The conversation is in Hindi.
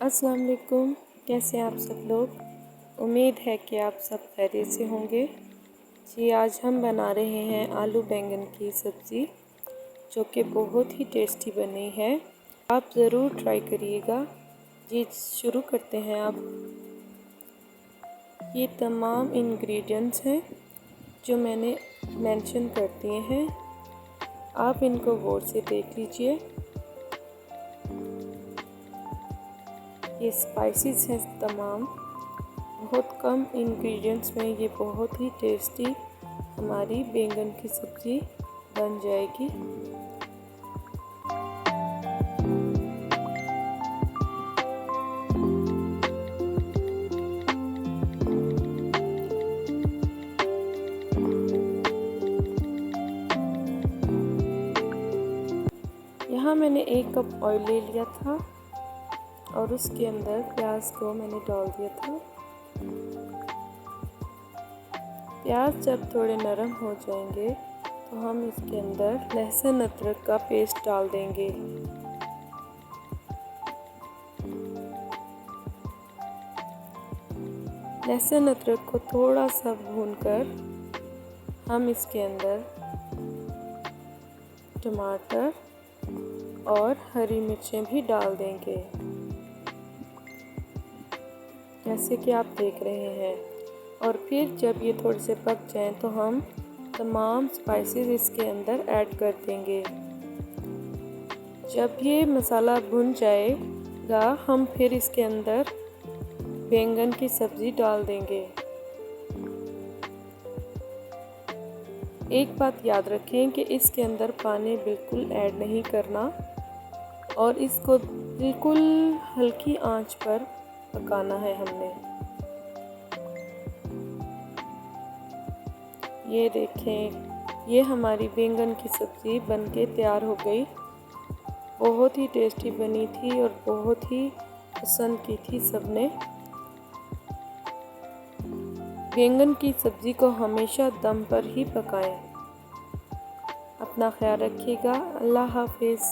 अस्सलाम वालेकुम। कैसे हैं आप सब लोग? उम्मीद है कि आप सब खैरियत से होंगे। जी, आज हम बना रहे हैं आलू बैंगन की सब्ज़ी, जो कि बहुत ही टेस्टी बनी है। आप ज़रूर ट्राई करिएगा। जी, शुरू करते हैं अब। ये तमाम इंग्रेडिएंट्स हैं जो मैंने मेंशन कर दिए हैं। आप इनको गौर से देख लीजिए। ये स्पाइसेस हैं तमाम, बहुत कम इंग्रेडिएंट्स में ये बहुत ही टेस्टी हमारी बैंगन की सब्ज़ी बन जाएगी। यहाँ मैंने 1 कप ऑयल ले लिया था और उसके अंदर प्याज को मैंने डाल दिया था। प्याज जब थोड़े नरम हो जाएंगे तो हम इसके अंदर लहसुन अदरक का पेस्ट डाल देंगे। लहसुन अदरक को थोड़ा सा भूनकर हम इसके अंदर टमाटर और हरी मिर्चें भी डाल देंगे, जैसे कि आप देख रहे हैं। और फिर जब ये थोड़े से पक जाएं तो हम तमाम स्पाइसेस इसके अंदर ऐड कर देंगे। जब ये मसाला भुन जाएगा हम फिर इसके अंदर बैंगन की सब्ज़ी डाल देंगे। एक बात याद रखें कि इसके अंदर पानी बिल्कुल ऐड नहीं करना और इसको बिल्कुल हल्की आंच पर पकाना है हमने। ये देखें, ये हमारी बैंगन की सब्ज़ी बनके तैयार हो गई। बहुत ही टेस्टी बनी थी और बहुत ही पसंद की थी सबने। बैंगन की सब्ज़ी को हमेशा दम पर ही पकाएं। अपना ख्याल रखिएगा। अल्लाह हाफिज़।